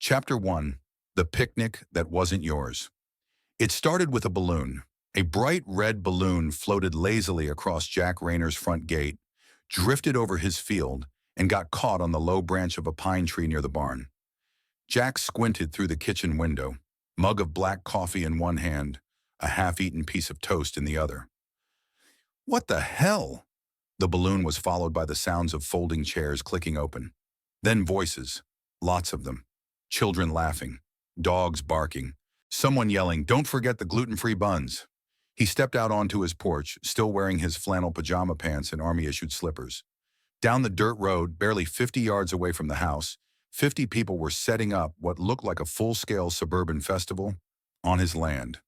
Chapter 1. The Picnic That Wasn't Yours. It started with a balloon. A bright red balloon floated lazily across Jack Rayner's front gate, drifted over his field, and got caught on the low branch of a pine tree near the barn. Jack squinted through the kitchen window, mug of black coffee in one hand, a half-eaten piece of toast in the other. What the hell? The balloon was followed by the sounds of folding chairs clicking open. Then voices, lots of them. Children laughing, dogs barking, someone yelling, "Don't forget the gluten-free buns." He stepped out onto his porch, still wearing his flannel pajama pants and army-issued slippers. Down the dirt road, barely 50 yards away from the house, 50 people were setting up what looked like a full-scale suburban festival on his land.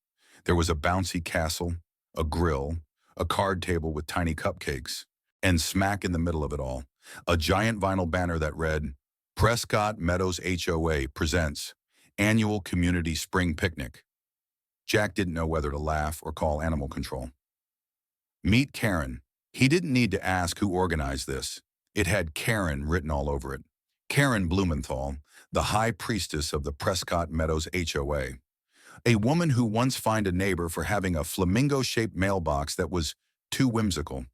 There was a bouncy castle, a grill, a card table with tiny cupcakes, and smack in the middle of it all, a giant vinyl banner that read, "Prescott Meadows HOA presents Annual Community Spring Picnic." Jack didn't know whether to laugh or call animal control. Meet Karen. He didn't need to ask who organized this. It had Karen written all over it. Karen Blumenthal, the high priestess of the Prescott Meadows HOA. A woman who once fined a neighbor for having a flamingo-shaped mailbox that was too whimsical.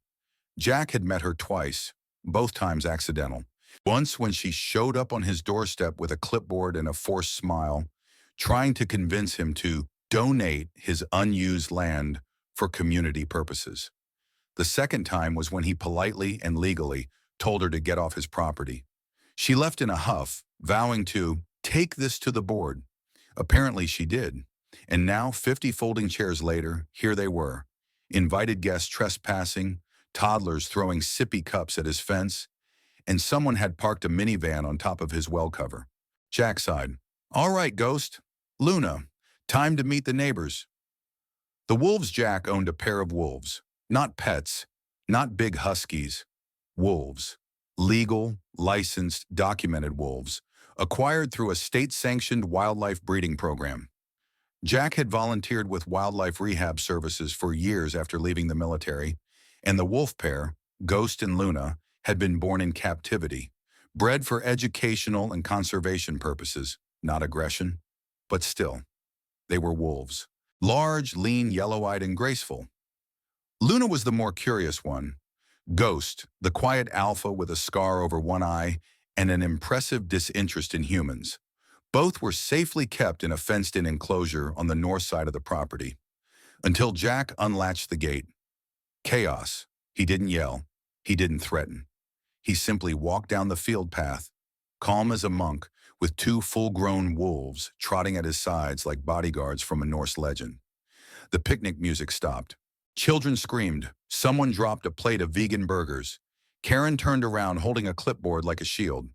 Jack had met her twice, both times accidental. Once when she showed up on his doorstep with a clipboard and a forced smile, trying to convince him to donate his unused land for community purposes. The second time was when he politely and legally told her to get off his property. She left in a huff, vowing to take this to the board. Apparently she did. And now, 50 folding chairs later, here they were. Invited guests trespassing, toddlers throwing sippy cups at his fence, and someone had parked a minivan on top of his well cover. Jack sighed. "All right, Ghost. Luna, time to meet the neighbors." The wolves. Jack owned a pair of wolves. Not pets, not big huskies. Wolves. Legal, licensed, documented wolves, acquired through a state-sanctioned wildlife breeding program. Jack had volunteered with wildlife rehab services for years after leaving the military, and the wolf pair, Ghost and Luna, had been born in captivity, bred for educational and conservation purposes, not aggression. But still, they were wolves. Large, lean, yellow-eyed, and graceful. Luna was the more curious one. Ghost, the quiet alpha with a scar over one eye and an impressive disinterest in humans. Both were safely kept in a fenced-in enclosure on the north side of the property, until Jack unlatched the gate. Chaos. He didn't yell. He didn't threaten. He simply walked down the field path, calm as a monk, with two full-grown wolves trotting at his sides like bodyguards from a Norse legend. The picnic music stopped. Children screamed. Someone dropped a plate of vegan burgers. Karen turned around holding a clipboard like a shield.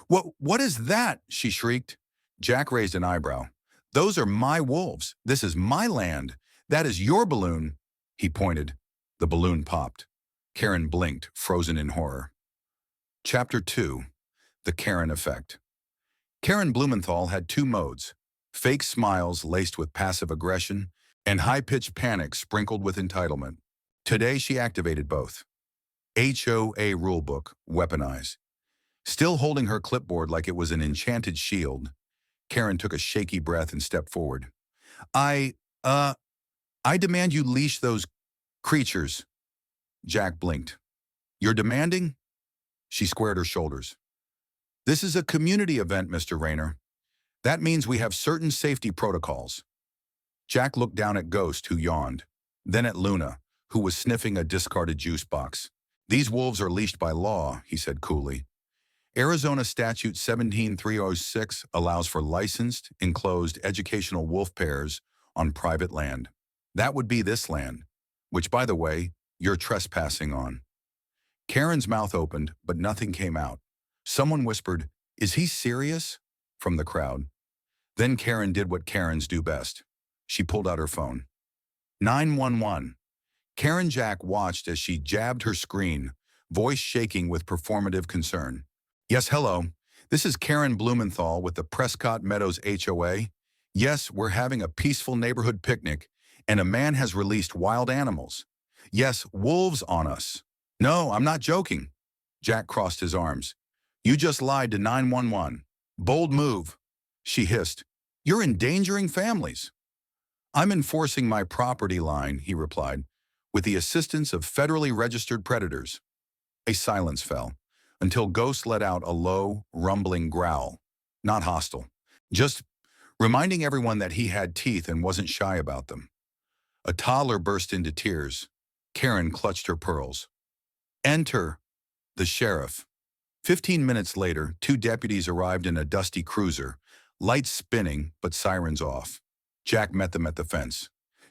What is that?" she shrieked. Jack raised an eyebrow. "Those are my wolves. This is my land. That is your balloon." He pointed. The balloon popped. Karen blinked, frozen in horror. Chapter 2. The Karen Effect. Karen Blumenthal had two modes: fake smiles laced with passive aggression and high-pitched panic sprinkled with entitlement. Today she activated both. HOA rulebook, weaponized. Still holding her clipboard like it was an enchanted shield, Karen took a shaky breath and stepped forward. I demand you leash those creatures." Jack blinked. "You're demanding?" She squared her shoulders. "This is a community event, Mr. Rayner. That means we have certain safety protocols." Jack looked down at Ghost, who yawned, then at Luna, who was sniffing a discarded juice box. "These wolves are leashed by law," he said coolly. "Arizona Statute 17306 allows for licensed, enclosed educational wolf pairs on private land. That would be this land, which, by the way, you're trespassing on." Karen's mouth opened, but nothing came out. Someone whispered, "Is he serious?" from the crowd. Then Karen did what Karens do best. She pulled out her phone. 911. Karen. Jack watched as she jabbed her screen, voice shaking with performative concern. "Yes, hello. This is Karen Blumenthal with the Prescott Meadows HOA. Yes, we're having a peaceful neighborhood picnic, and a man has released wild animals. Yes, wolves on us. No, I'm not joking." Jack crossed his arms. "You just lied to 911. Bold move." She hissed. You're endangering families. I'm enforcing my property line, he replied, with the assistance of federally registered predators. A silence fell, until Ghost let out a low, rumbling growl. Not hostile, just reminding everyone that he had teeth and wasn't shy about them. A toddler burst into tears. Karen clutched her pearls. Enter the sheriff. 15 minutes later, 2 deputies arrived in a dusty cruiser, lights spinning but sirens off. Jack met them at the fence.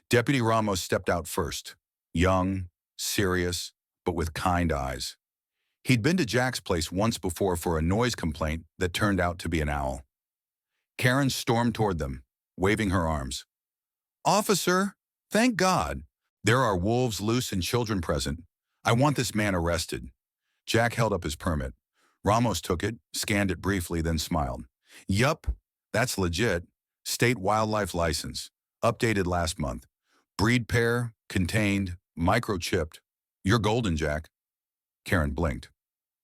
Deputy Ramos stepped out first, young, serious, but with kind eyes. He'd been to Jack's place once before for a noise complaint that turned out to be an owl. Karen stormed toward them, waving her arms. Officer, thank God. There are wolves loose and children present. I want this man arrested. Jack held up his permit. Ramos took it, scanned it briefly, then smiled. Yup, that's legit. State wildlife license. Updated last month. Breed pair, contained, microchipped. You're golden, Jack. Karen blinked.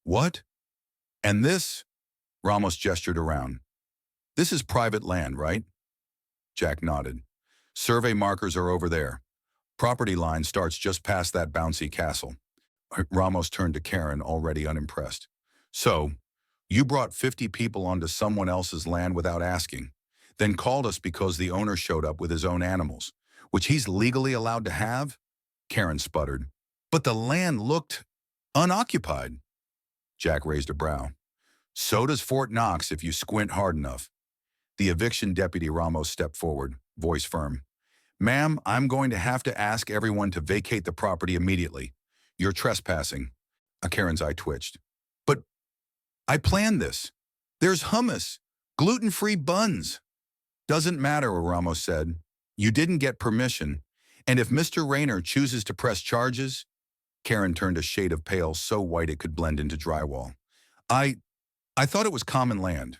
What? And this? Ramos gestured around. This is private land, right? Jack nodded. Survey markers are over there. Property line starts just past that bouncy castle. Ramos turned to Karen, already unimpressed. So, you brought 50 people onto someone else's land without asking, then called us because the owner showed up with his own animals, which he's legally allowed to have? Karen sputtered. But the land looked unoccupied. Jack raised a brow. So does Fort Knox if you squint hard enough. The eviction deputy Ramos stepped forward, voice firm. Ma'am, I'm going to have to ask everyone to vacate the property immediately. You're trespassing. Karen's eye twitched. But I planned this. There's hummus, gluten-free buns. Doesn't matter, Ramos said. You didn't get permission, and if Mr. Rayner chooses to press charges, Karen turned a shade of pale so white it could blend into drywall. I thought it was common land.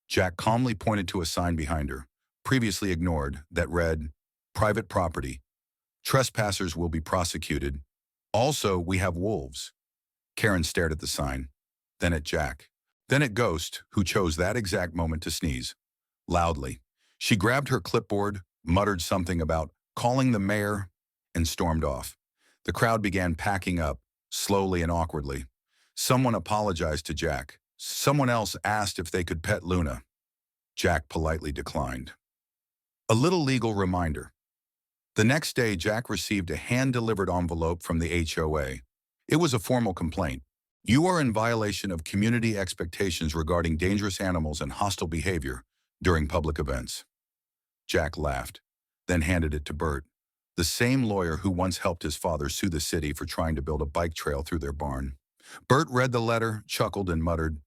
Jack calmly pointed to a sign behind her, previously ignored, that read, Private property. Trespassers will be prosecuted. Also, we have wolves. Karen stared at the sign, then at Jack, then at Ghost, who chose that exact moment to sneeze. Loudly. She grabbed her clipboard, muttered something about calling the mayor, and stormed off. The crowd began packing up, slowly and awkwardly. Someone apologized to Jack. Someone else asked if they could pet Luna. Jack politely declined. A little legal reminder. The next day, Jack received a hand-delivered envelope from the HOA. It was a formal complaint. You are in violation of community expectations regarding dangerous animals and hostile behavior during public events. Jack laughed, then handed it to Bert, the same lawyer who once helped his father sue the city for trying to build a bike trail through their barn. Bert read the letter, chuckled, and muttered,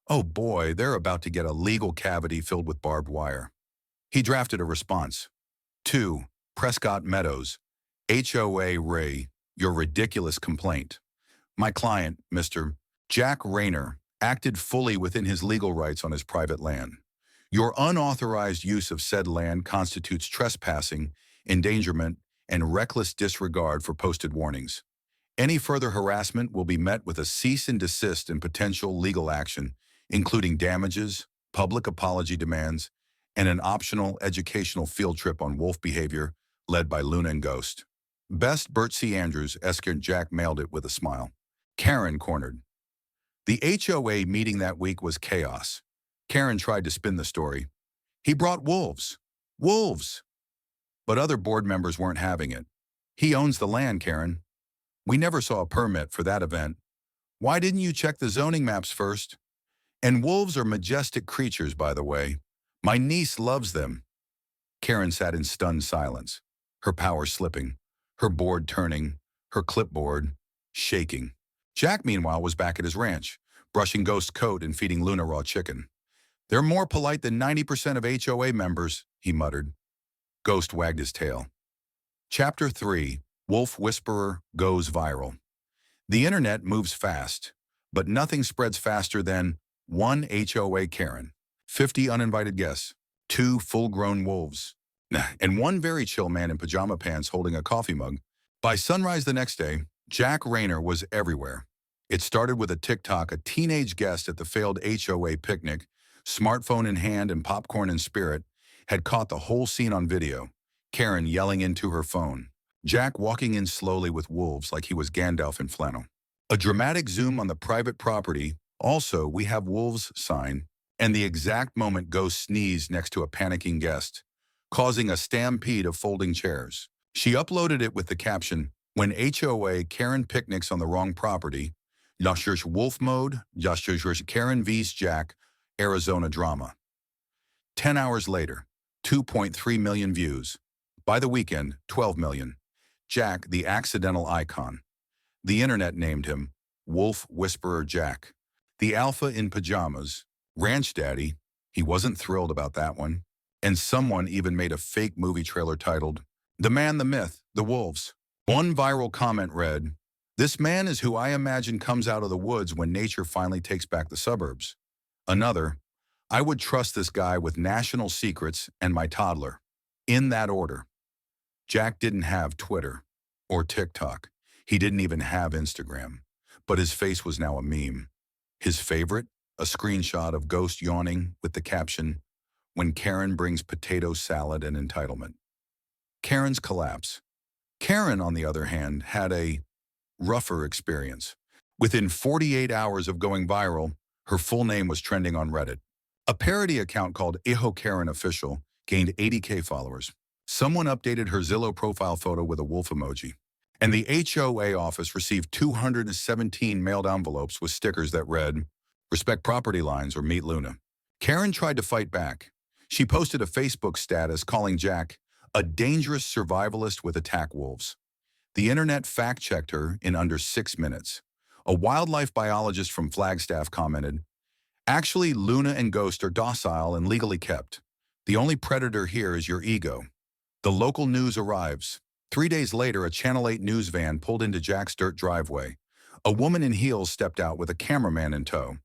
Oh boy, they're about to get a legal cavity filled with barbed wire. He drafted a response. To Prescott Meadows, HOA Ray, your ridiculous complaint. My client, Mr. Jack Rayner, acted fully within his legal rights on his private land. Your unauthorized use of said land constitutes trespassing, endangerment, and reckless disregard for posted warnings. Any further harassment will be met with a cease and desist and potential legal action, including damages, public apology demands, and an optional educational field trip on wolf behavior led by Luna and Ghost. Best Bert C. Andrews, Escort. Jack mailed it with a smile. Karen cornered. The HOA meeting that week was chaos. Karen tried to spin the story. He brought wolves. Wolves! But other board members weren't having it. He owns the land, Karen. We never saw a permit for that event. Why didn't you check the zoning maps first? And wolves are majestic creatures, by the way. My niece loves them. Karen sat in stunned silence, her power slipping, her board turning, her clipboard shaking. Jack, meanwhile, was back at his ranch, brushing Ghost's coat and feeding Luna raw chicken. They're more polite than 90% of HOA members, he muttered. Ghost wagged his tail. Chapter 3, Wolf Whisperer Goes Viral. The internet moves fast, but nothing spreads faster than one HOA Karen, 50 uninvited guests, 2 full-grown wolves, and one very chill man in pajama pants holding a coffee mug. By sunrise the next day, Jack Rayner was everywhere. It started with a TikTok, a teenage guest at the failed HOA picnic, Smartphone in hand and popcorn in spirit, had caught the whole scene on video. Karen yelling into her phone. Jack walking in slowly with wolves like he was Gandalf in flannel. A dramatic zoom on the private property. Also, we have wolves sign, and the exact moment Ghost sneezed next to a panicking guest, causing a stampede of folding chairs. She uploaded it with the caption, "When HOA Karen picnics on the wrong property, Josh Wolf mode, Josh Karen vs Jack, Arizona drama." 10 hours later, 2.3 million views. By the weekend, 12 million. Jack, the accidental icon. The internet named him Wolf Whisperer Jack. The alpha in pajamas. Ranch Daddy. He wasn't thrilled about that one. And someone even made a fake movie trailer titled, "The Man, the Myth, the Wolves." One viral comment read, "This man is who I imagine comes out of the woods when nature finally takes back the suburbs." Another, "I would trust this guy with national secrets and my toddler." In that order. Jack didn't have Twitter or TikTok. He didn't even have Instagram. But his face was now a meme. His favorite, a screenshot of Ghost yawning with the caption, "When Karen brings potato salad and entitlement." Karen's collapse. Karen, on the other hand, had a rougher experience. Within 48 hours of going viral, her full name was trending on Reddit. A parody account called HOA Karen Official gained 80K followers. Someone updated her Zillow profile photo with a wolf emoji. And the HOA office received 217 mailed envelopes with stickers that read, "Respect property lines or meet Luna." Karen tried to fight back. She posted a Facebook status calling Jack a dangerous survivalist with attack wolves. The internet fact-checked her in under 6 minutes. A wildlife biologist from Flagstaff commented, "Actually, Luna and Ghost are docile and legally kept. The only predator here is your ego." The local news arrives. 3 days later, a Channel 8 news van pulled into Jack's dirt driveway. A woman in heels stepped out with a cameraman in tow.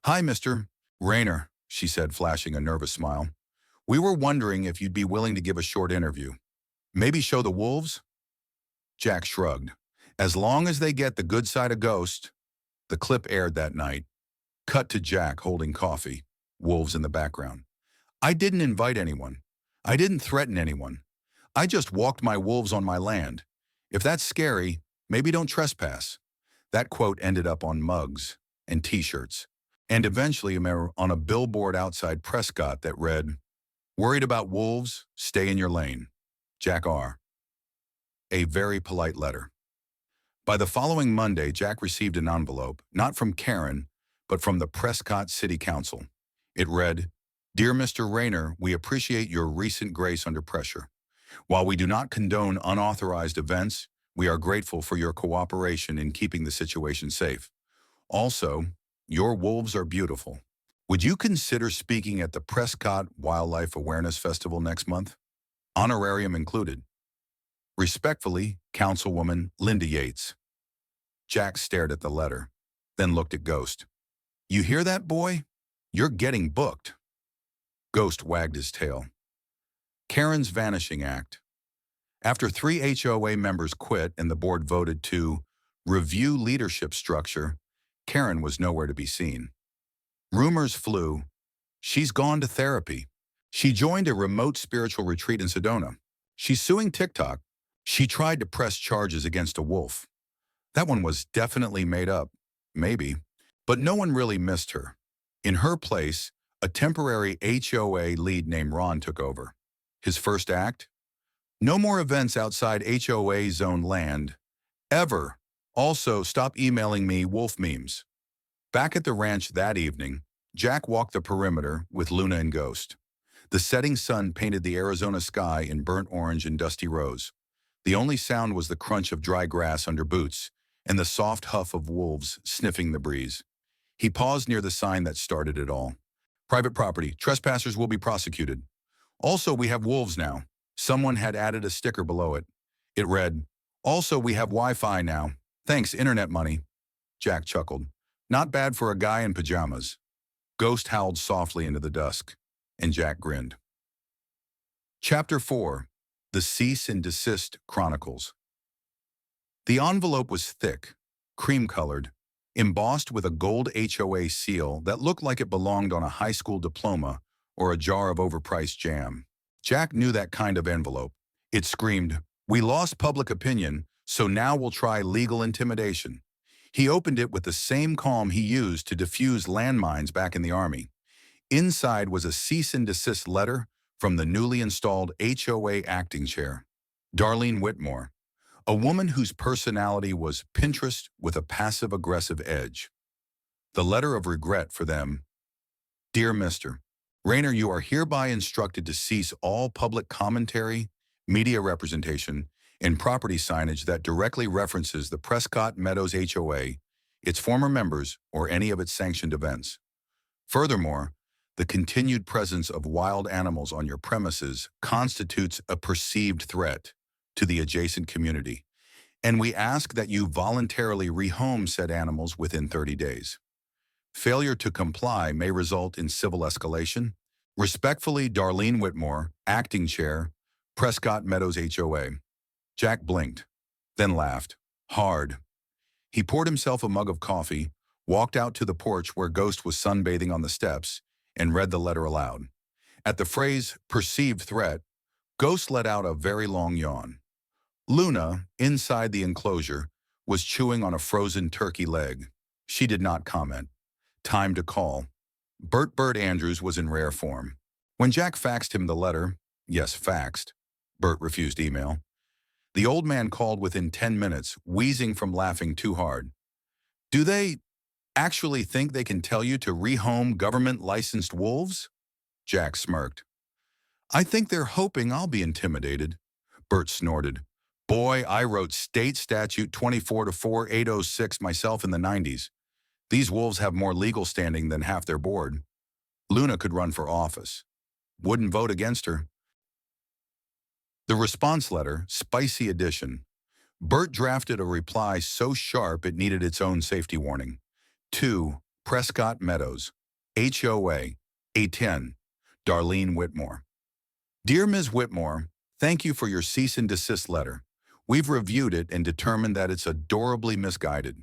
"Hi, Mr. Rayner," she said, flashing a nervous smile. "We were wondering if you'd be willing to give a short interview. Maybe show the wolves?" Jack shrugged. "As long as they get the good side of Ghost." The clip aired that night. Cut to Jack holding coffee, wolves in the background. "I didn't invite anyone. I didn't threaten anyone. I just walked my wolves on my land. If that's scary, maybe don't trespass." That quote ended up on mugs and t-shirts, and eventually on a billboard outside Prescott that read, "Worried about wolves? Stay in your lane. Jack R." A very polite letter. By the following Monday, Jack received an envelope, not from Karen, but from the Prescott City Council. It read, "Dear Mr. Rayner, we appreciate your recent grace under pressure. While we do not condone unauthorized events, we are grateful for your cooperation in keeping the situation safe. Also, your wolves are beautiful. Would you consider speaking at the Prescott Wildlife Awareness Festival next month? Honorarium included. Respectfully, Councilwoman Linda Yates." Jack stared at the letter, then looked at Ghost. "You hear that, boy? You're getting booked." Ghost wagged his tail. Karen's vanishing act. After 3 HOA members quit and the board voted to review leadership structure, Karen was nowhere to be seen. Rumors flew. She's gone to therapy. She joined a remote spiritual retreat in Sedona. She's suing TikTok. She tried to press charges against a wolf. That one was definitely made up, maybe, but no one really missed her. In her place, a temporary HOA lead named Ron took over. His first act? No more events outside HOA zone land. Ever. Also, stop emailing me wolf memes. Back at the ranch that evening, Jack walked the perimeter with Luna and Ghost. The setting sun painted the Arizona sky in burnt orange and dusty rose. The only sound was the crunch of dry grass under boots and the soft huff of wolves sniffing the breeze. He paused near the sign that started it all. "Private property. Trespassers will be prosecuted. Also, we have wolves now." Someone had added a sticker below it. It read, "Also, we have Wi-Fi now. Thanks, internet money." Jack chuckled. Not bad for a guy in pajamas. Ghost howled softly into the dusk, and Jack grinned. Chapter 4. The Cease and Desist Chronicles. The envelope was thick, cream-colored, embossed with a gold HOA seal that looked like it belonged on a high school diploma or a jar of overpriced jam. Jack knew that kind of envelope. It screamed, "We lost public opinion, so now we'll try legal intimidation." He opened it with the same calm he used to defuse landmines back in the Army. Inside was a cease and desist letter from the newly installed HOA acting chair. Darlene Whitmore, a woman whose personality was Pinterest with a passive-aggressive edge. The letter of regret for them. Dear Mr. Rayner, you are hereby instructed to cease all public commentary, media representation, and property signage that directly references the Prescott Meadows HOA, its former members, or any of its sanctioned events. Furthermore, the continued presence of wild animals on your premises constitutes a perceived threat to the adjacent community, and we ask that you voluntarily rehome said animals within 30 days. Failure to comply may result in civil escalation. Respectfully, Darlene Whitmore, Acting Chair, Prescott Meadows HOA. Jack blinked, then laughed. Hard. He poured himself a mug of coffee, walked out to the porch where Ghost was sunbathing on the steps, and read the letter aloud. At the phrase, perceived threat, Ghost let out a very long yawn. Luna, inside the enclosure, was chewing on a frozen turkey leg. She did not comment. Time to call. Bert Andrews was in rare form. When Jack faxed him the letter, yes, faxed, Bert refused email, the old man called within 10 minutes, wheezing from laughing too hard. Do they actually think they can tell you to rehome government-licensed wolves? Jack smirked. I think they're hoping I'll be intimidated. Bert snorted. Boy, I wrote State Statute 24-4806 myself in the 90s. These wolves have more legal standing than half their board. Luna could run for office. Wouldn't vote against her. The response letter, spicy edition. Bert drafted a reply so sharp it needed its own safety warning. To Prescott Meadows, HOA, A10, Darlene Whitmore. Dear Ms. Whitmore, thank you for your cease and desist letter. We've reviewed it and determined that it's adorably misguided.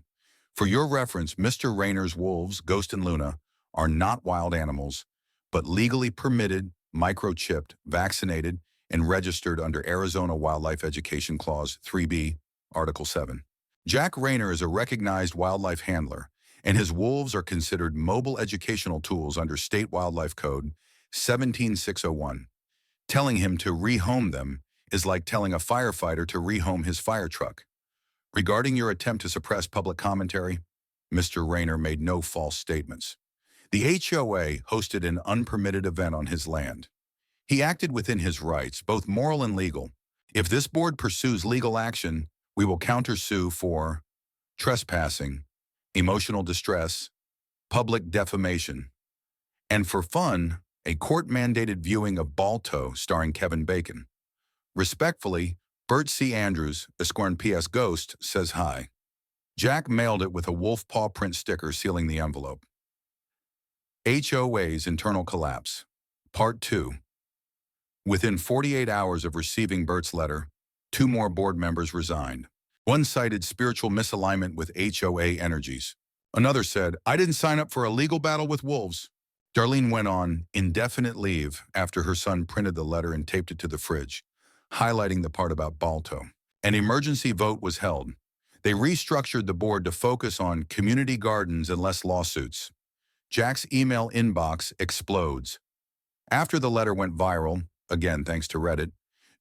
For your reference, Mr. Rayner's wolves, Ghost and Luna, are not wild animals, but legally permitted, microchipped, vaccinated, and registered under Arizona Wildlife Education Clause 3B, Article 7. Jack Rayner is a recognized wildlife handler, and his wolves are considered mobile educational tools under State Wildlife Code 17601. Telling him to rehome them is like telling a firefighter to rehome his fire truck. Regarding your attempt to suppress public commentary, Mr. Rayner made no false statements. The HOA hosted an unpermitted event on his land. He acted within his rights, both moral and legal. If this board pursues legal action, we will countersue for trespassing, emotional distress, public defamation, and for fun, a court-mandated viewing of Balto starring Kevin Bacon. Respectfully, Bert C. Andrews, Esquarn P.S. Ghost, says hi. Jack mailed it with a wolf paw print sticker sealing the envelope. HOA's internal collapse. Part 2. Within 48 hours of receiving Bert's letter, 2 more board members resigned. One cited spiritual misalignment with HOA energies. Another said, I didn't sign up for a legal battle with wolves. Darlene went on indefinite leave after her son printed the letter and taped it to the fridge, highlighting the part about Balto. An emergency vote was held. They restructured the board to focus on community gardens and less lawsuits. Jack's email inbox explodes. After the letter went viral, again thanks to Reddit,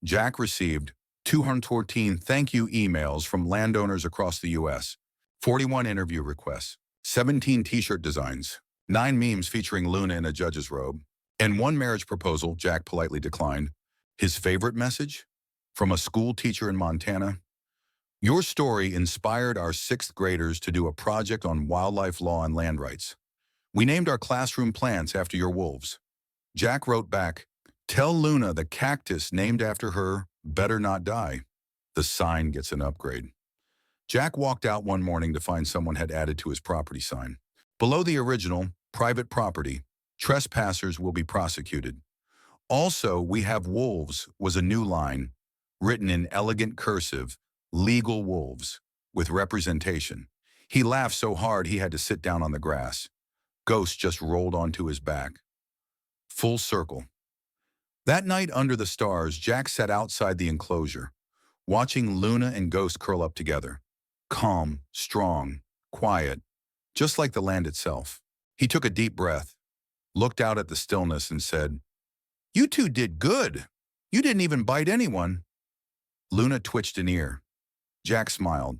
Jack received 214 thank you emails from landowners across the U.S., 41 interview requests, 17 t-shirt designs, 9 memes featuring Luna in a judge's robe, and 1 marriage proposal Jack politely declined. His favorite message? From a school teacher in Montana. Your story inspired our 6th graders to do a project on wildlife law and land rights. We named our classroom plants after your wolves. Jack wrote back, tell Luna the cactus named after her better not die. The sign gets an upgrade. Jack walked out one morning to find someone had added to his property sign. Below the original, private property, trespassers will be prosecuted. Also, we have wolves was a new line, written in elegant cursive, legal wolves, with representation. He laughed so hard he had to sit down on the grass. Ghost just rolled onto his back. Full circle. That night under the stars, Jack sat outside the enclosure, watching Luna and Ghost curl up together. Calm, strong, quiet, just like the land itself. He took a deep breath, looked out at the stillness and said, "You two did good. You didn't even bite anyone." Luna twitched an ear. Jack smiled,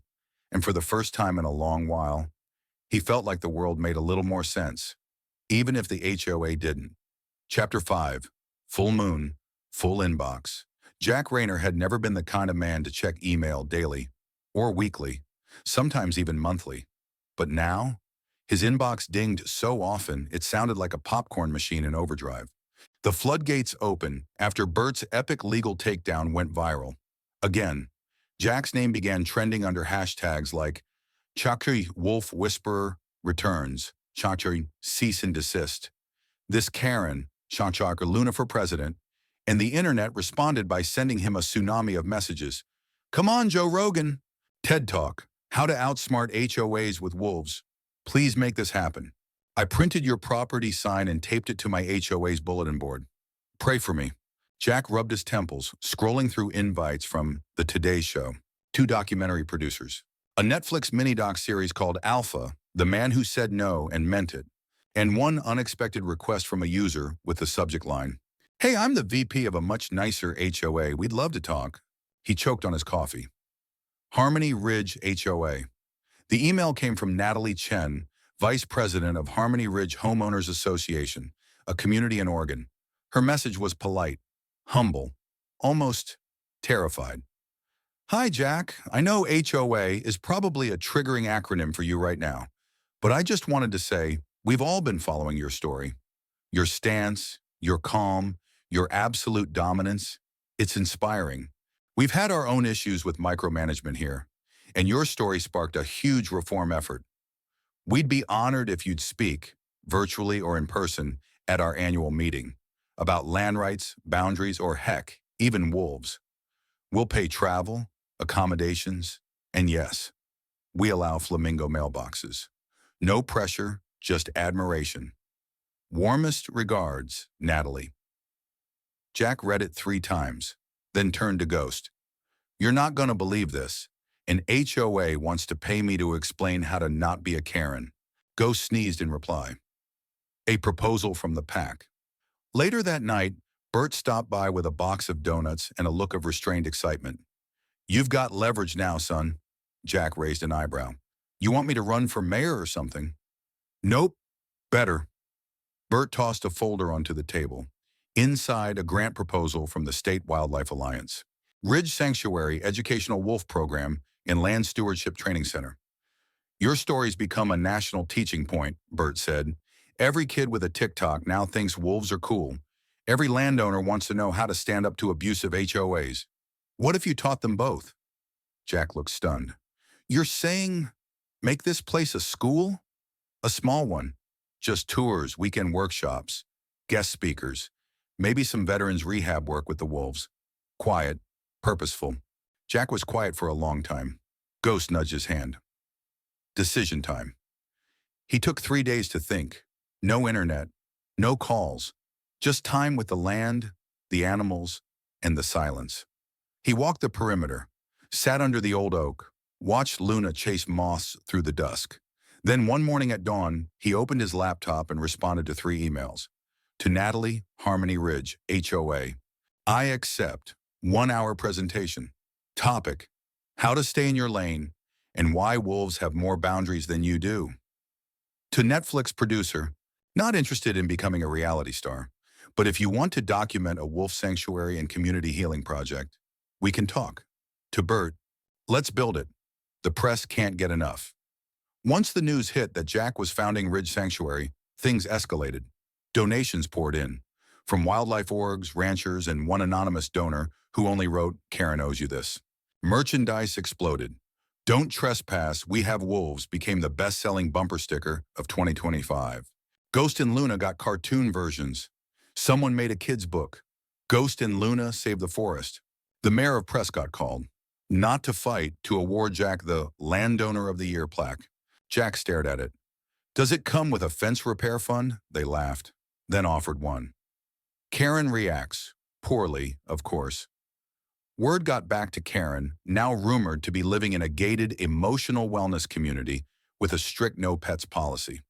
and for the first time in a long while, he felt like the world made a little more sense, even if the HOA didn't. Chapter 5. Full Moon, Full Inbox. Jack Rayner had never been the kind of man to check email daily or weekly, sometimes even monthly. But now, his inbox dinged so often it sounded like a popcorn machine in overdrive. The floodgates opened after Bert's epic legal takedown went viral. Again, Jack's name began trending under hashtags like Chakri Wolf Whisperer Returns, Chakri Cease and Desist, This Karen, Chakri Luna for President, and the internet responded by sending him a tsunami of messages. "Come on, Joe Rogan." TED Talk, How to Outsmart HOAs with Wolves. Please make this happen. I printed your property sign and taped it to my HOA's bulletin board. Pray for me. Jack rubbed his temples, scrolling through invites from The Today Show, 2 documentary producers, a Netflix mini-doc series called Alpha, The Man Who Said No and Meant It, and one unexpected request from a user with the subject line, "Hey, I'm the VP of a much nicer HOA. We'd love to talk." He choked on his coffee. Harmony Ridge HOA. The email came from Natalie Chen, Vice President of Harmony Ridge Homeowners Association, a community in Oregon. Her message was polite, humble, almost terrified. "Hi, Jack. I know HOA is probably a triggering acronym for you right now, but I just wanted to say we've all been following your story. Your stance, your calm, your absolute dominance. It's inspiring. We've had our own issues with micromanagement here, and your story sparked a huge reform effort. We'd be honored if you'd speak, virtually or in person, at our annual meeting about land rights, boundaries, or heck, even wolves. We'll pay travel, accommodations, and yes, we allow flamingo mailboxes. No pressure, just admiration. Warmest regards, Natalie." Jack read it 3 times, then turned to Ghost. "You're not going to believe this. An HOA wants to pay me to explain how to not be a Karen." Ghost sneezed in reply. A proposal from the pack. Later that night, Bert stopped by with a box of donuts and a look of restrained excitement. "You've got leverage now, son." Jack raised an eyebrow. "You want me to run for mayor or something?" "Nope. Better." Bert tossed a folder onto the table. Inside, a grant proposal from the State Wildlife Alliance. Ridge Sanctuary Educational Wolf Program and Land Stewardship Training Center. "Your story's become a national teaching point," Bert said. "Every kid with a TikTok now thinks wolves are cool. Every landowner wants to know how to stand up to abusive HOAs. What if you taught them both?" Jack looked stunned. "You're saying make this place a school?" "A small one. Just tours, weekend workshops, guest speakers, maybe some veterans rehab work with the wolves. Quiet, purposeful." Jack was quiet for a long time. Ghost nudged his hand. Decision time. He took 3 days to think. No internet, no calls, just time with the land, the animals, and the silence. He walked the perimeter, sat under the old oak, watched Luna chase moths through the dusk. Then one morning at dawn, he opened his laptop and responded to 3 emails. To Natalie, Harmony Ridge, HOA. "I accept. 1-hour presentation. Topic: How to stay in your lane and why wolves have more boundaries than you do." To Netflix producer, "Not interested in becoming a reality star, but if you want to document a wolf sanctuary and community healing project, we can talk." To Bert, "Let's build it. The press can't get enough." Once the news hit that Jack was founding Ridge Sanctuary, things escalated. Donations poured in, from wildlife orgs, ranchers, and one anonymous donor who only wrote, "Karen owes you this." Merchandise exploded. "Don't Trespass, We Have Wolves" became the best-selling bumper sticker of 2025. Ghost and Luna got cartoon versions. Someone made a kid's book. Ghost and Luna Save the Forest. The mayor of Prescott called, not to fight, to award Jack the Landowner of the Year plaque. Jack stared at it. Does it come with a fence repair fund? They laughed, then offered one. Karen reacts. Poorly, of course. Word got back to Karen, now rumored to be living in a gated emotional wellness community with a strict no pets policy.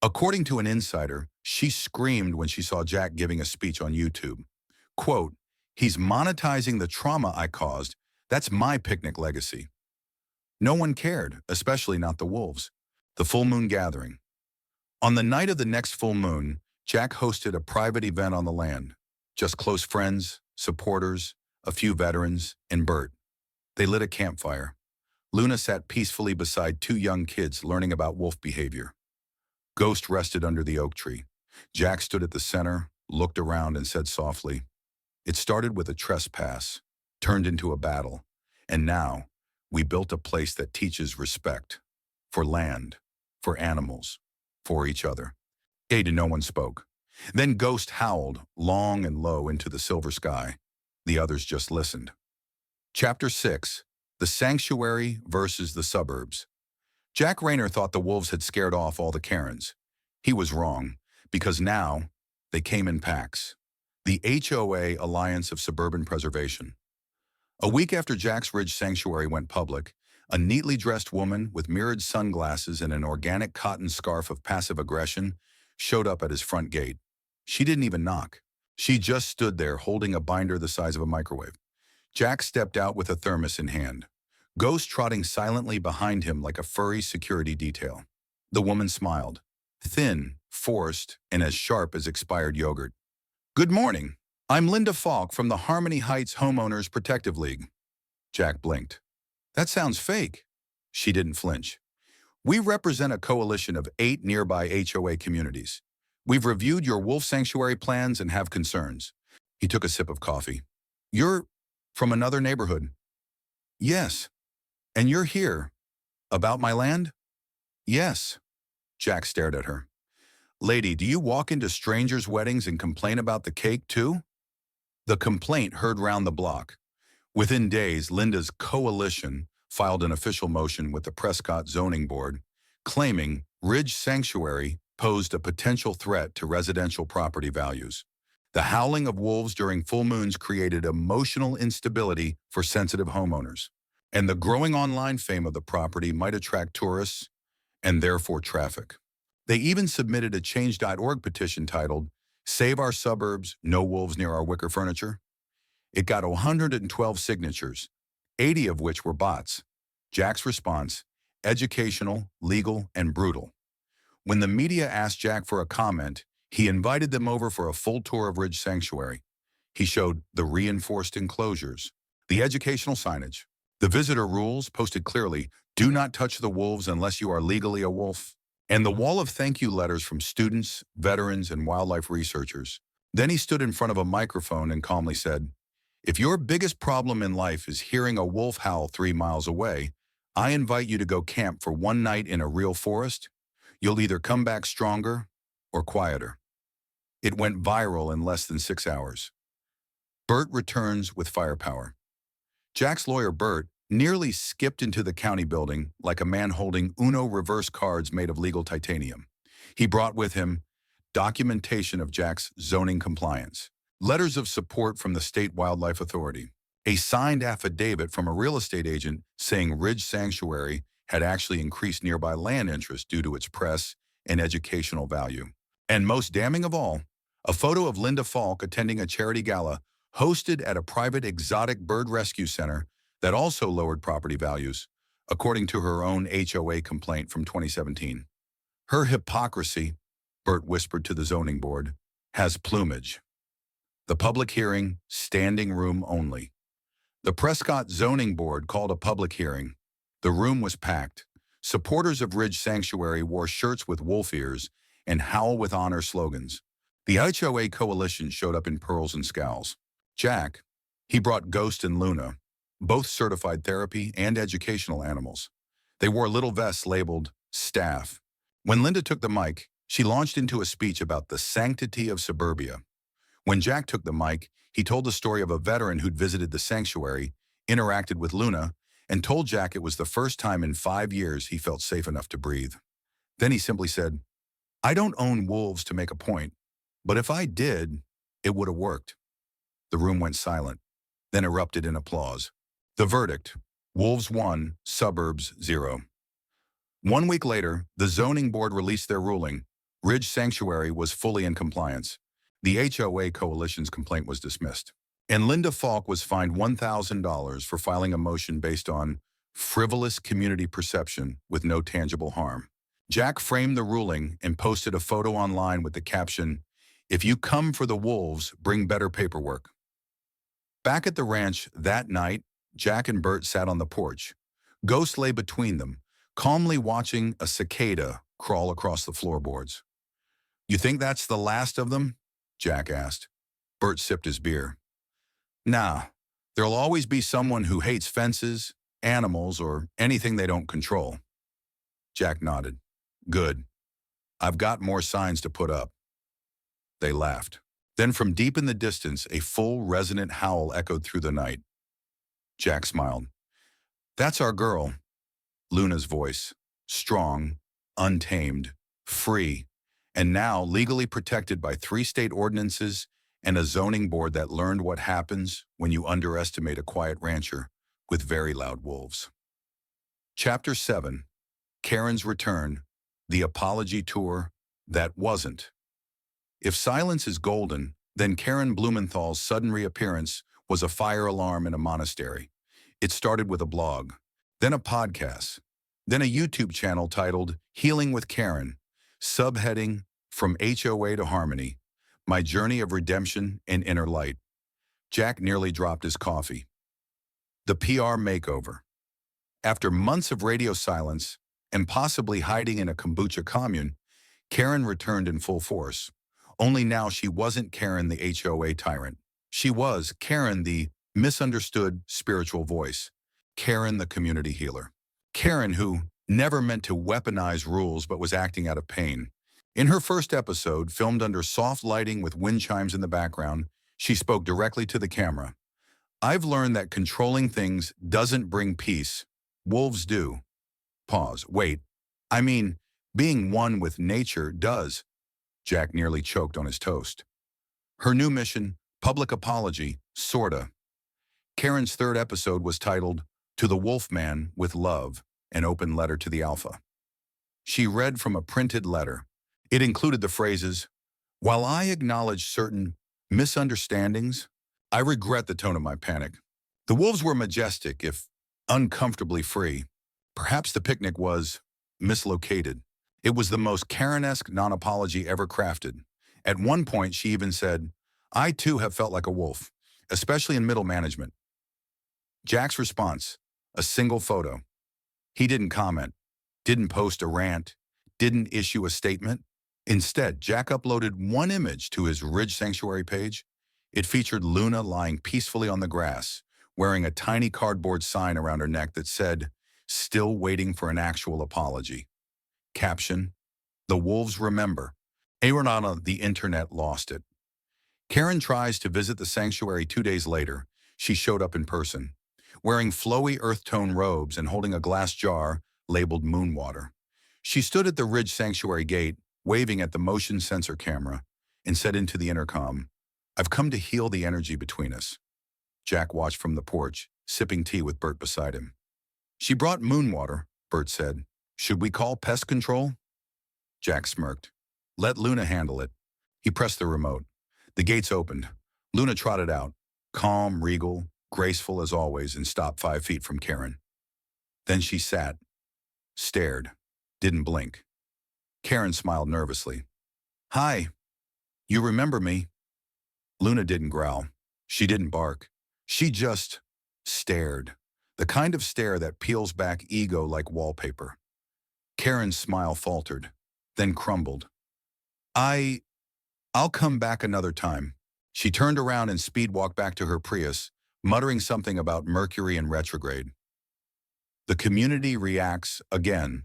According to an insider, she screamed when she saw Jack giving a speech on YouTube. Quote, "He's monetizing the trauma I caused. That's my picnic legacy." No one cared, especially not the wolves. The full moon gathering. On the night of the next full moon, Jack hosted a private event on the land. Just close friends, supporters, a few veterans, and Bert. They lit a campfire. Luna sat peacefully beside two young kids learning about wolf behavior. Ghost rested under the oak tree. Jack stood at the center, looked around, and said softly, "It started with a trespass, turned into a battle, and now we built a place that teaches respect for land, for animals, for each other." No one spoke. Then Ghost howled, long and low into the silver sky. The others just listened. Chapter 6. The Sanctuary versus the Suburbs. Jack Rayner thought the wolves had scared off all the Karens. He was wrong, because now they came in packs. The HOA Alliance of Suburban Preservation. A week after Jack's Ridge Sanctuary went public, a neatly dressed woman with mirrored sunglasses and an organic cotton scarf of passive aggression showed up at his front gate. She didn't even knock. She just stood there holding a binder the size of a microwave. Jack stepped out with a thermos in hand, Ghost trotting silently behind him like a furry security detail. The woman smiled, thin, forced, and as sharp as expired yogurt. "Good morning. I'm Linda Falk from the Harmony Heights Homeowners Protective League." Jack blinked. "That sounds fake." She didn't flinch. "We represent a coalition of 8 nearby HOA communities. We've reviewed your wolf sanctuary plans and have concerns." He took a sip of coffee. "You're from another neighborhood?" "Yes." "And you're here? About my land?" "Yes." Jack stared at her. "Lady, do you walk into strangers' weddings and complain about the cake too?" The complaint heard round the block. Within days, Linda's coalition filed an official motion with the Prescott Zoning Board, claiming Ridge Sanctuary posed a potential threat to residential property values. The howling of wolves during full moons created emotional instability for sensitive homeowners, and the growing online fame of the property might attract tourists and therefore traffic. They even submitted a Change.org petition titled, "Save Our Suburbs, No Wolves Near Our Wicker Furniture." It got 112 signatures, 80 of which were bots. Jack's response, educational, legal, and brutal. When the media asked Jack for a comment, he invited them over for a full tour of Ridge Sanctuary. He showed the reinforced enclosures, the educational signage, the visitor rules posted clearly, "Do not touch the wolves unless you are legally a wolf," and the wall of thank you letters from students, veterans, and wildlife researchers. Then he stood in front of a microphone and calmly said, "If your biggest problem in life is hearing a wolf howl 3 miles away, I invite you to go camp for one night in a real forest. You'll either come back stronger or quieter." It went viral in less than 6 hours. Bert returns with firepower. Jack's lawyer, Bert, nearly skipped into the county building like a man holding Uno reverse cards made of legal titanium. He brought with him documentation of Jack's zoning compliance, letters of support from the State Wildlife Authority, a signed affidavit from a real estate agent saying Ridge Sanctuary had actually increased nearby land interest due to its press and educational value. And most damning of all, a photo of Linda Falk attending a charity gala hosted at a private exotic bird rescue center that also lowered property values, according to her own HOA complaint from 2017. Her hypocrisy, Bert whispered to the zoning board, has plumage. The public hearing, standing room only. The Prescott Zoning Board called a public hearing. The room was packed. Supporters of Ridge Sanctuary wore shirts with wolf ears and Howl with Honor slogans. The HOA coalition showed up in pearls and scowls. Jack, he brought Ghost and Luna, both certified therapy and educational animals. They wore little vests labeled staff. When Linda took the mic, she launched into a speech about the sanctity of suburbia. When Jack took the mic, he told the story of a veteran who'd visited the sanctuary, interacted with Luna, and told Jack it was the first time in 5 years he felt safe enough to breathe. Then he simply said, I don't own wolves to make a point, but if I did, it would have worked. The room went silent, then erupted in applause. The verdict: Wolves 1, Suburbs 0. 1 week later, the zoning board released their ruling. Ridge Sanctuary was fully in compliance. The HOA Coalition's complaint was dismissed. And Linda Falk was fined $1,000 for filing a motion based on frivolous community perception with no tangible harm. Jack framed the ruling and posted a photo online with the caption, "If you come for the wolves, bring better paperwork." Back at the ranch that night, Jack and Bert sat on the porch. Ghost lay between them, calmly watching a cicada crawl across the floorboards. You think that's the last of them? Jack asked. Bert sipped his beer. Nah, there'll always be someone who hates fences, animals, or anything they don't control. Jack nodded. Good. I've got more signs to put up. They laughed. Then from deep in the distance, a full resonant howl echoed through the night. Jack smiled. That's our girl. Luna's voice. Strong, untamed, free, and now legally protected by 3 state ordinances and a zoning board that learned what happens when you underestimate a quiet rancher with very loud wolves. Chapter 7. Karen's Return, the apology tour that wasn't. If silence is golden, then Karen Blumenthal's sudden reappearance was a fire alarm in a monastery. It started with a blog, then a podcast, then a YouTube channel titled Healing with Karen, subheading From HOA to Harmony, My Journey of Redemption and Inner Light. Jack nearly dropped his coffee. The PR makeover. After months of radio silence and possibly hiding in a kombucha commune, Karen returned in full force. Only now she wasn't Karen the HOA tyrant. She was Karen the misunderstood spiritual voice. Karen the community healer. Karen who never meant to weaponize rules but was acting out of pain. In her first episode, filmed under soft lighting with wind chimes in the background, she spoke directly to the camera. I've learned that controlling things doesn't bring peace. Wolves do. Pause. Wait. I mean, being one with nature does. Jack nearly choked on his toast. Her new mission, public apology, sorta. Karen's third episode was titled, To the Wolfman with Love, an open letter to the Alpha. She read from a printed letter. It included the phrases, while I acknowledge certain misunderstandings, I regret the tone of my panic. The wolves were majestic, if uncomfortably free. Perhaps the picnic was mislocated. It was the most Karen-esque non-apology ever crafted. At one point, she even said, I too have felt like a wolf, especially in middle management. Jack's response, a single photo. He didn't comment, didn't post a rant, didn't issue a statement. Instead, Jack uploaded one image to his Ridge Sanctuary page. It featured Luna lying peacefully on the grass, wearing a tiny cardboard sign around her neck that said, still waiting for an actual apology. Caption, the wolves remember. Aaron on the internet lost it. Karen tries to visit the sanctuary 2 days later. She showed up in person, wearing flowy earth tone robes and holding a glass jar labeled moon water. She stood at the Ridge Sanctuary gate, waving at the motion sensor camera, and said into the intercom, I've come to heal the energy between us. Jack watched from the porch, sipping tea with Bert beside him. She brought moon water, Bert said. Should we call pest control? Jack smirked. Let Luna handle it. He pressed the remote. The gates opened. Luna trotted out, calm, regal, graceful as always, and stopped 5 feet from Karen. Then she sat, stared, didn't blink. Karen smiled nervously. Hi, you remember me? Luna didn't growl. She didn't bark. She just stared, the kind of stare that peels back ego like wallpaper. Karen's smile faltered, then crumbled. I'll come back another time. She turned around and speed-walked back to her Prius, muttering something about Mercury in retrograde. The community reacts again.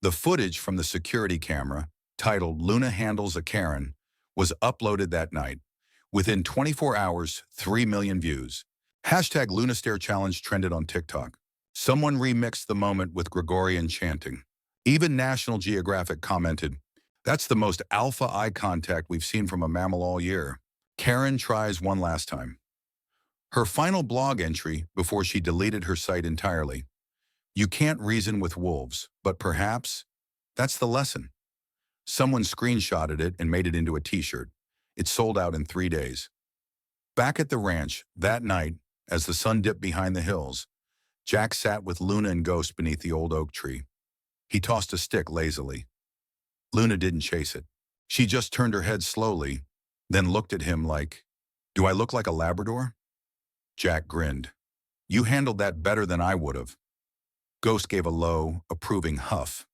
The footage from the security camera, titled Luna Handles a Karen, was uploaded that night. Within 24 hours, 3 million views. Hashtag Lunastare Challenge trended on TikTok. Someone remixed the moment with Gregorian chanting. Even National Geographic commented, "That's the most alpha eye contact we've seen from a mammal all year." Karen tries one last time. Her final blog entry before she deleted her site entirely. You can't reason with wolves, but perhaps that's the lesson. Someone screenshotted it and made it into a t-shirt. It sold out in 3 days. Back at the ranch, that night, as the sun dipped behind the hills, Jack sat with Luna and Ghost beneath the old oak tree. He tossed a stick lazily. Luna didn't chase it. She just turned her head slowly, then looked at him like, "Do I look like a Labrador?" Jack grinned. "You handled that better than I would have." Ghost gave a low, approving huff.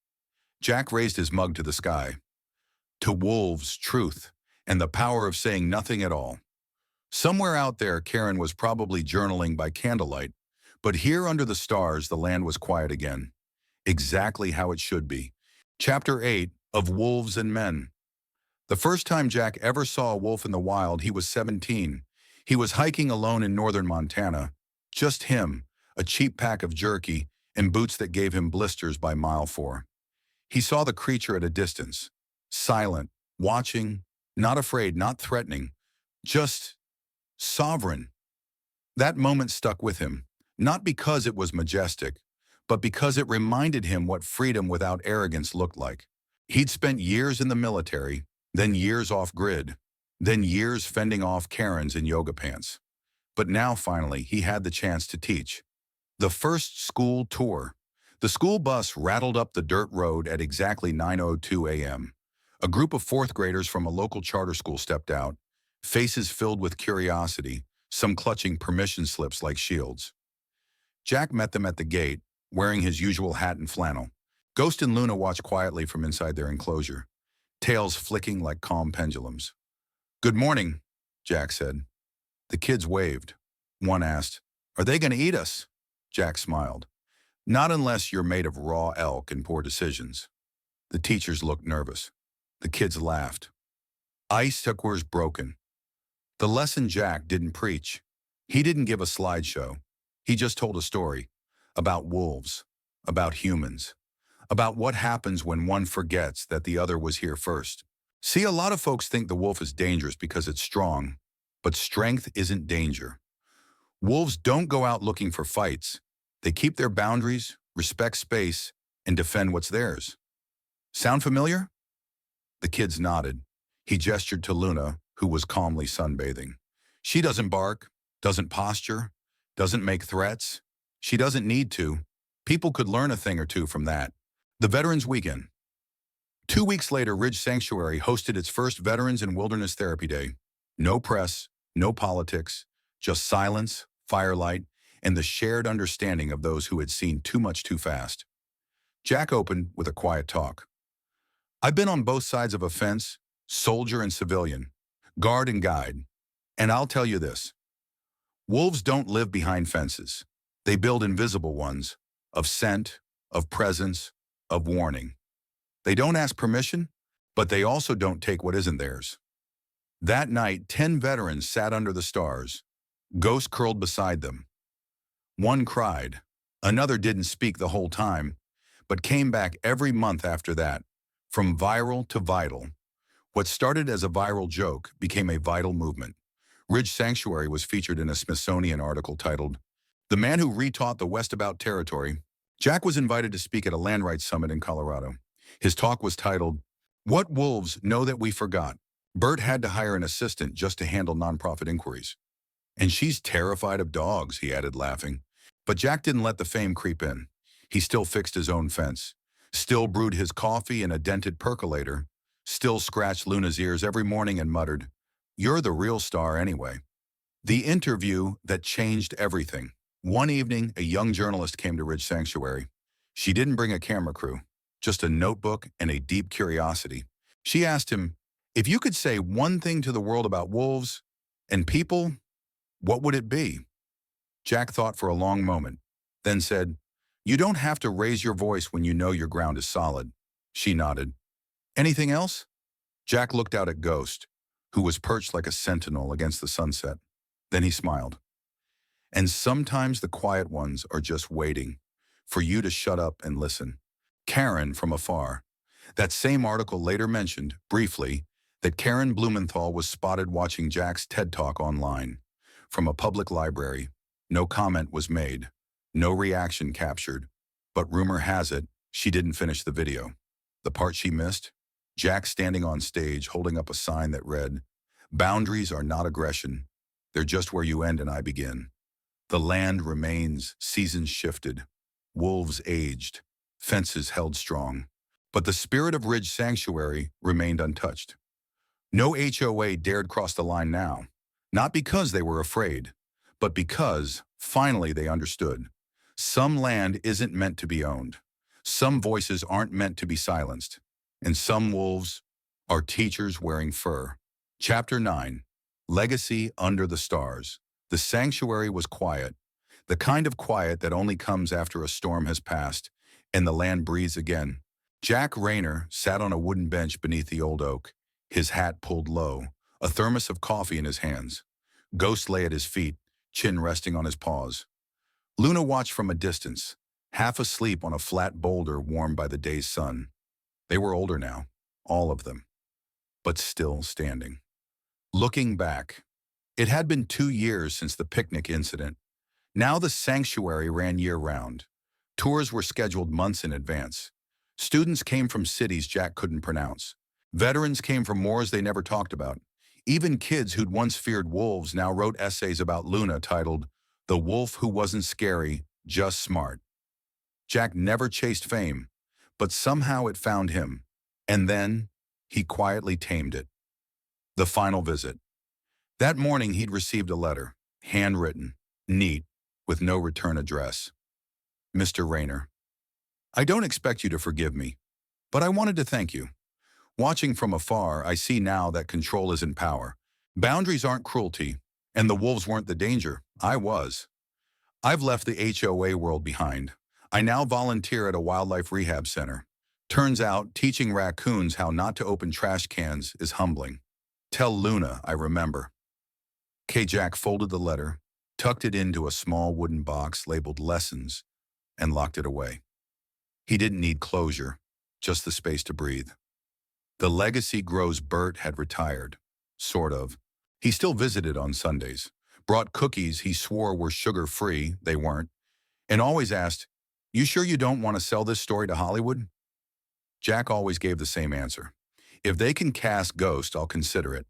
Jack raised his mug to the sky. To wolves, truth, and the power of saying nothing at all. Somewhere out there, Karen was probably journaling by candlelight, but here under the stars, the land was quiet again. Exactly how it should be. Chapter 8 of Wolves and Men. The first time Jack ever saw a wolf in the wild, he was 17. He was hiking alone in northern Montana. Just him, a cheap pack of jerky, and boots that gave him blisters by mile 4. He saw the creature at a distance, silent, watching, not afraid, not threatening, just sovereign. That moment stuck with him, not because it was majestic, but because it reminded him what freedom without arrogance looked like. He'd spent years in the military, then years off-grid, then years fending off Karens in yoga pants. But now, finally, he had the chance to teach. The first school tour. The school bus rattled up the dirt road at exactly 9:02 a.m. A group of fourth graders from a local charter school stepped out, faces filled with curiosity, some clutching permission slips like shields. Jack met them at the gate, wearing his usual hat and flannel. Ghost and Luna watched quietly from inside their enclosure, tails flicking like calm pendulums. "Good morning," Jack said. The kids waved. One asked, "Are they going to eat us?" Jack smiled. "Not unless you're made of raw elk and poor decisions." The teachers looked nervous. The kids laughed. Icebreakers broken. The lesson Jack didn't preach. He didn't give a slideshow. He just told a story about wolves, about humans, about what happens when one forgets that the other was here first. See, a lot of folks think the wolf is dangerous because it's strong, but strength isn't danger. Wolves don't go out looking for fights. They keep their boundaries, respect space, and defend what's theirs. Sound familiar? The kids nodded. He gestured to Luna, who was calmly sunbathing. She doesn't bark, doesn't posture, doesn't make threats. She doesn't need to. People could learn a thing or two from that. The Veterans Weekend. 2 weeks later, Ridge Sanctuary hosted its first Veterans and Wilderness Therapy Day. No press, no politics, just silence, firelight, and the shared understanding of those who had seen too much too fast. Jack opened with a quiet talk. "I've been on both sides of a fence, soldier and civilian, guard and guide, and I'll tell you this. Wolves don't live behind fences. They build invisible ones, of scent, of presence, of warning. They don't ask permission, but they also don't take what isn't theirs." That night, 10 veterans sat under the stars. Ghost curled beside them. One cried. Another didn't speak the whole time, but came back every month after that, from viral to vital. What started as a viral joke became a vital movement. Ridge Sanctuary was featured in a Smithsonian article titled, "The Man Who Retaught the West About Territory." Jack was invited to speak at a land rights summit in Colorado. His talk was titled, "What Wolves Know That We Forgot." Bert had to hire an assistant just to handle nonprofit inquiries. "And she's terrified of dogs," he added, laughing. But Jack didn't let the fame creep in. He still fixed his own fence, still brewed his coffee in a dented percolator, still scratched Luna's ears every morning and muttered, "You're the real star anyway." The interview that changed everything. One evening, a young journalist came to Ridge Sanctuary. She didn't bring a camera crew, just a notebook and a deep curiosity. She asked him, "If you could say one thing to the world about wolves and people, what would it be?" Jack thought for a long moment, then said, "You don't have to raise your voice when you know your ground is solid." She nodded. "Anything else?" Jack looked out at Ghost, who was perched like a sentinel against the sunset. Then he smiled. "And sometimes the quiet ones are just waiting for you to shut up and listen." Karen from afar. That same article later mentioned, briefly, that Karen Blumenthal was spotted watching Jack's TED Talk online. From a public library, no comment was made, no reaction captured, but rumor has it, she didn't finish the video. The part she missed? Jack standing on stage holding up a sign that read, "Boundaries are not aggression. They're just where you end and I begin." The land remains, seasons shifted, wolves aged, fences held strong. But the spirit of Ridge Sanctuary remained untouched. No HOA dared cross the line now, not because they were afraid, but because, finally, they understood. Some land isn't meant to be owned. Some voices aren't meant to be silenced. And some wolves are teachers wearing fur. Chapter 9. Legacy Under the Stars. The sanctuary was quiet, the kind of quiet that only comes after a storm has passed and the land breathes again. Jack Rayner sat on a wooden bench beneath the old oak, his hat pulled low, a thermos of coffee in his hands. Ghost lay at his feet, chin resting on his paws. Luna watched from a distance, half asleep on a flat boulder warmed by the day's sun. They were older now, all of them, but still standing. Looking back, it had been 2 years since the picnic incident. Now the sanctuary ran year-round. Tours were scheduled months in advance. Students came from cities Jack couldn't pronounce. Veterans came from wars they never talked about. Even kids who'd once feared wolves now wrote essays about Luna titled, "The Wolf Who Wasn't Scary, Just Smart." Jack never chased fame, but somehow it found him. And then, he quietly tamed it. The final visit. That morning he'd received a letter, handwritten, neat, with no return address. "Mr. Rayner, I don't expect you to forgive me, but I wanted to thank you. Watching from afar, I see now that control isn't power. Boundaries aren't cruelty, and the wolves weren't the danger. I was. I've left the HOA world behind. I now volunteer at a wildlife rehab center. Turns out, teaching raccoons how not to open trash cans is humbling. Tell Luna I remember." Jack folded the letter, tucked it into a small wooden box labeled Lessons, and locked it away. He didn't need closure, just the space to breathe. The legacy grows Bert had retired, sort of. He still visited on Sundays, brought cookies he swore were sugar-free, they weren't, and always asked, "You sure you don't want to sell this story to Hollywood?" Jack always gave the same answer. "If they can cast Ghost, I'll consider it."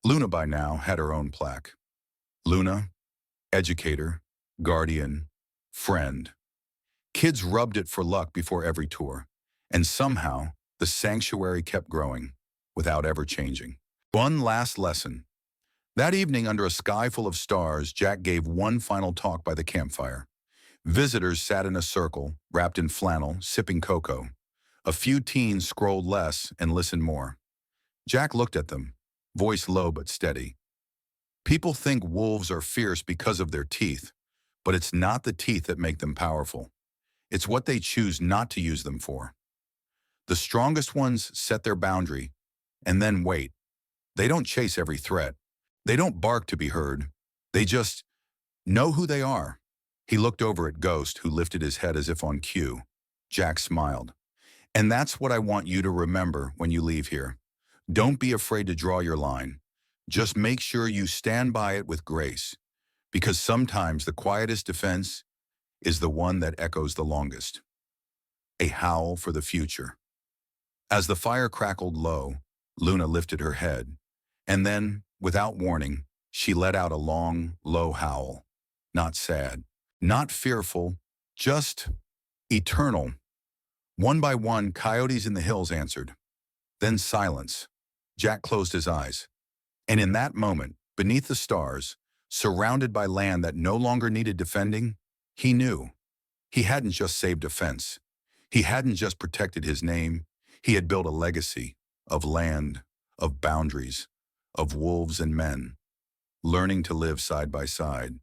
Luna by now had her own plaque. Luna, educator, guardian, friend. Kids rubbed it for luck before every tour, and somehow the sanctuary kept growing, without ever changing. One last lesson. That evening under a sky full of stars, Jack gave one final talk by the campfire. Visitors sat in a circle, wrapped in flannel, sipping cocoa. A few teens scrolled less and listened more. Jack looked at them, voice low but steady. "People think wolves are fierce because of their teeth, but it's not the teeth that make them powerful. It's what they choose not to use them for. The strongest ones set their boundary, and then wait. They don't chase every threat. They don't bark to be heard. They just know who they are." He looked over at Ghost, who lifted his head as if on cue. Jack smiled. "And that's what I want you to remember when you leave here. Don't be afraid to draw your line. Just make sure you stand by it with grace, because sometimes the quietest defense is the one that echoes the longest." A howl for the future. As the fire crackled low, Luna lifted her head, and then, without warning, she let out a long, low howl. Not sad, not fearful, just eternal. One by one, coyotes in the hills answered. Then silence. Jack closed his eyes. And in that moment, beneath the stars, surrounded by land that no longer needed defending, he knew. He hadn't just saved a fence. He hadn't just protected his name. He had built a legacy of land, of boundaries, of wolves and men, learning to live side by side.